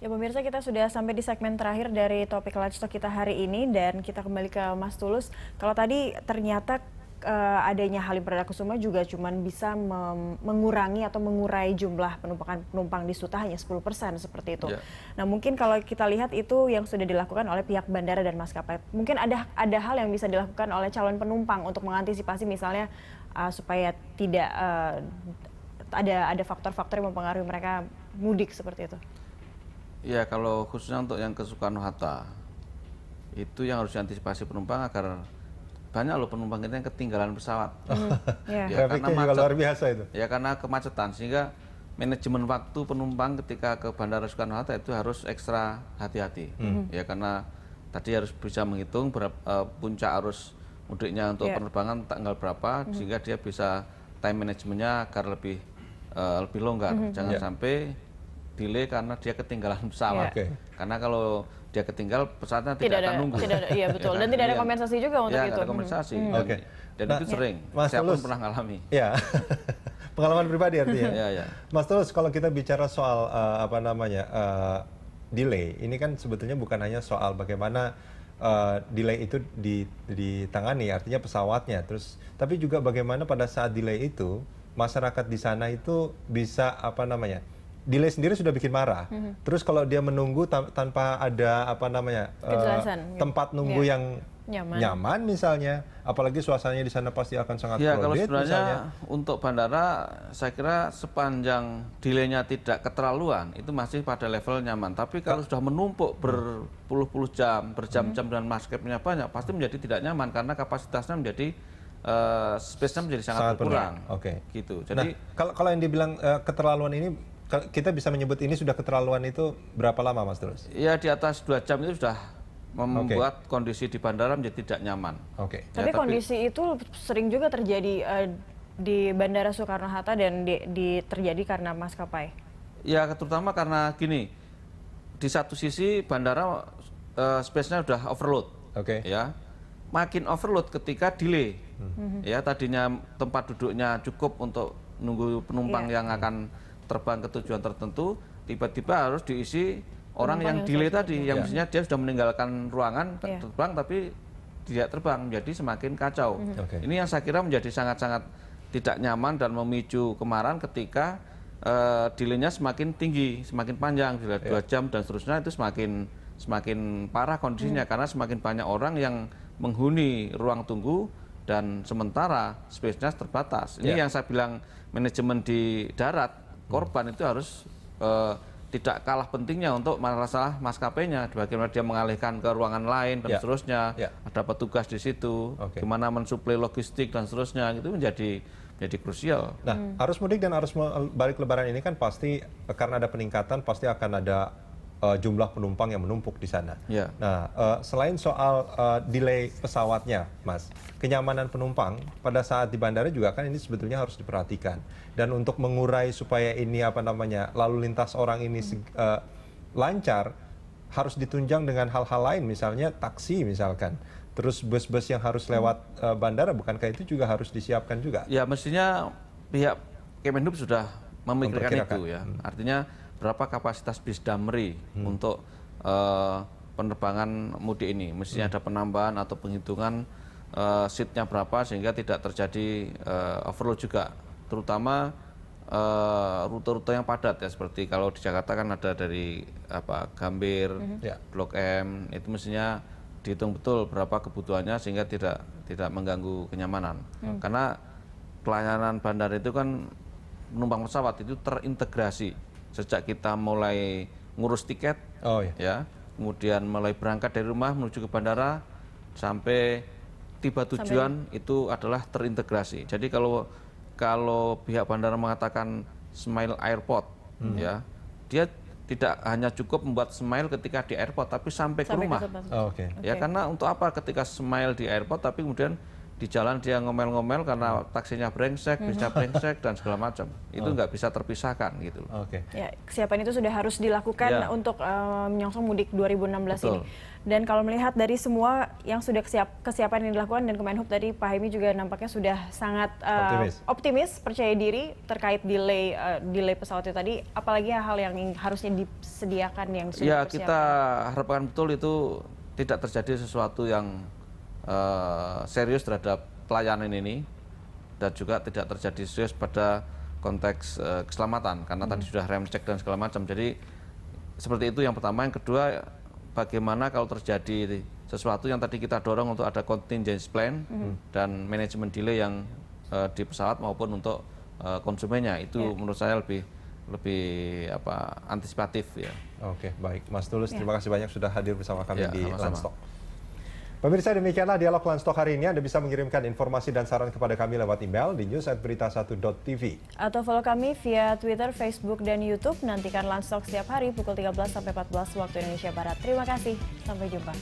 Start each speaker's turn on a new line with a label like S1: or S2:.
S1: Ya pemirsa, kita sudah sampai di segmen terakhir dari topik Live Stock kita hari ini dan kita kembali ke Mas Tulus. Kalau tadi ternyata adanya Halim Perdana Kusuma juga cuman bisa mengurangi atau mengurai jumlah penumpang di Suta hanya 10% seperti itu.
S2: Ya.
S1: Nah mungkin kalau kita lihat itu yang sudah dilakukan oleh pihak bandara dan maskapai. Mungkin ada hal yang bisa dilakukan oleh calon penumpang untuk mengantisipasi misalnya supaya tidak ada faktor-faktor yang mempengaruhi mereka mudik seperti itu.
S2: Ya, kalau khususnya untuk yang ke Soekarno-Hatta, itu yang harus diantisipasi penumpang agar banyak loh penumpang kita yang ketinggalan pesawat.
S1: Ya,
S3: Trafficnya juga luar biasa itu.
S2: Ya, karena kemacetan, sehingga manajemen waktu penumpang ketika ke Bandara Soekarno-Hatta itu harus ekstra hati-hati. Ya, karena tadi harus bisa menghitung puncak arus mudiknya untuk penerbangan tanggal berapa, sehingga dia bisa time manajemennya agar lebih longgar. Jangan sampai delay karena dia ketinggalan pesawat. Karena kalau dia ketinggal, pesawatnya tidak akan nunggu.
S1: Iya betul, dan tidak ada kompensasi juga untuk itu.
S2: Tidak ada kompensasi. Dan itu sering, saya pun pernah ngalami.
S3: Ya, pengalaman pribadi artinya.
S2: Ya.
S3: Mas Tulus, kalau kita bicara soal delay, ini kan sebetulnya bukan hanya soal bagaimana delay itu ditangani, artinya pesawatnya, tapi juga bagaimana pada saat delay itu masyarakat di sana itu bisa delay sendiri sudah bikin marah. Terus kalau dia menunggu tanpa ada
S1: kejelasan,
S3: tempat nunggu yang nyaman misalnya, apalagi suasananya di sana pasti akan sangat
S2: ya,
S3: crowded.
S2: kalau sebenarnya
S3: misalnya.
S2: Untuk bandara, saya kira sepanjang delaynya tidak keterlaluan, itu masih pada level nyaman. Tapi kalau sudah menumpuk berpuluh-puluh jam, berjam-jam dan maskapnya banyak, pasti menjadi tidak nyaman karena kapasitasnya menjadi space-nya menjadi sangat berkurang. Gitu. Jadi
S3: kalau yang dibilang keterlaluan ini, kita bisa menyebut ini sudah keterlaluan itu berapa lama, Mas Tulus?
S2: Ya, di atas 2 jam itu sudah membuat kondisi di bandara menjadi tidak nyaman.
S1: Tapi kondisi itu sering juga terjadi di Bandara Soekarno-Hatta dan terjadi karena maskapai.
S2: Ya, terutama karena gini, di satu sisi bandara space-nya sudah overload. Ya, makin overload ketika delay. Ya, tadinya tempat duduknya cukup untuk nunggu penumpang yang akan terbang ke tujuan tertentu, tiba-tiba harus diisi orang yang delay tadi, yang mestinya dia sudah meninggalkan ruangan terbang tapi tidak terbang, menjadi semakin kacau. Ini yang saya kira menjadi sangat-sangat tidak nyaman dan memicu kemarahan ketika delaynya semakin tinggi, semakin panjang, 2 jam dan seterusnya, itu semakin parah kondisinya karena semakin banyak orang yang menghuni ruang tunggu dan sementara space-nya terbatas. Ini yang saya bilang manajemen di darat, korban itu harus tidak kalah pentingnya untuk masalah maskapainya, bagaimana dia mengalihkan ke ruangan lain dan seterusnya, ada petugas di situ, gimana mensuplai logistik dan seterusnya, itu menjadi krusial.
S3: Nah, arus mudik dan arus balik lebaran ini kan pasti karena ada peningkatan, pasti akan ada jumlah penumpang yang menumpuk di sana. Nah, selain soal delay pesawatnya, Mas, kenyamanan penumpang pada saat di bandara juga kan ini sebetulnya harus diperhatikan. Dan untuk mengurai supaya ini lalu lintas orang ini lancar, harus ditunjang dengan hal-hal lain, misalnya taksi misalkan. Terus bus-bus yang harus lewat bandara, bukankah itu juga harus disiapkan juga?
S2: Ya, mestinya pihak Kemenhub sudah memikirkan itu ya. Artinya berapa kapasitas bis Damri untuk penerbangan mudik ini. Mestinya ada penambahan atau penghitungan seatnya berapa sehingga tidak terjadi overload juga. Terutama rute-rute yang padat ya, seperti kalau di Jakarta kan ada dari Gambir, Blok M, itu mestinya dihitung betul berapa kebutuhannya sehingga tidak mengganggu kenyamanan. Karena pelayanan bandara itu kan penumpang pesawat itu terintegrasi. Sejak kita mulai ngurus tiket, ya, kemudian mulai berangkat dari rumah menuju ke bandara sampai tiba tujuan itu adalah terintegrasi. Jadi kalau pihak bandara mengatakan Smile Airport, ya, dia tidak hanya cukup membuat smile ketika di airport, tapi sampai ke rumah. Ya, karena untuk apa ketika smile di airport, tapi kemudian di jalan dia ngomel-ngomel karena taksinya brengsek, bisnya brengsek dan segala macam. Itu nggak bisa terpisahkan gitu.
S3: Oke.
S1: Ya, kesiapan itu sudah harus dilakukan untuk menyongsong mudik 2016 ini. Dan kalau melihat dari semua yang sudah kesiapan yang dilakukan dan Kemenhub tadi Pak Hemi juga nampaknya sudah sangat optimis, percaya diri terkait delay pesawat itu tadi. Apalagi hal yang harusnya disediakan yang sudah
S2: ya,
S1: dipersiapkan.
S2: kita harapkan betul itu tidak terjadi sesuatu yang serius terhadap pelayanan ini dan juga tidak terjadi serius pada konteks keselamatan karena tadi sudah rem cek dan segala macam. Jadi seperti itu yang pertama. Yang kedua, bagaimana kalau terjadi sesuatu yang tadi kita dorong untuk ada contingency plan dan manajemen delay yang di pesawat maupun untuk konsumennya itu menurut saya lebih antisipatif ya.
S3: Oke, baik. Mas Tulus, terima kasih banyak sudah hadir bersama kami di
S2: sama-sama.
S3: Landstalk. Pemirsa, demikianlah dialog Landstalk hari ini. Anda bisa mengirimkan informasi dan saran kepada kami lewat email di news@berita1.tv.
S1: Atau follow kami via Twitter, Facebook, dan YouTube. Nantikan Landstalk setiap hari pukul 13 sampai 14 waktu Indonesia Barat. Terima kasih, sampai jumpa.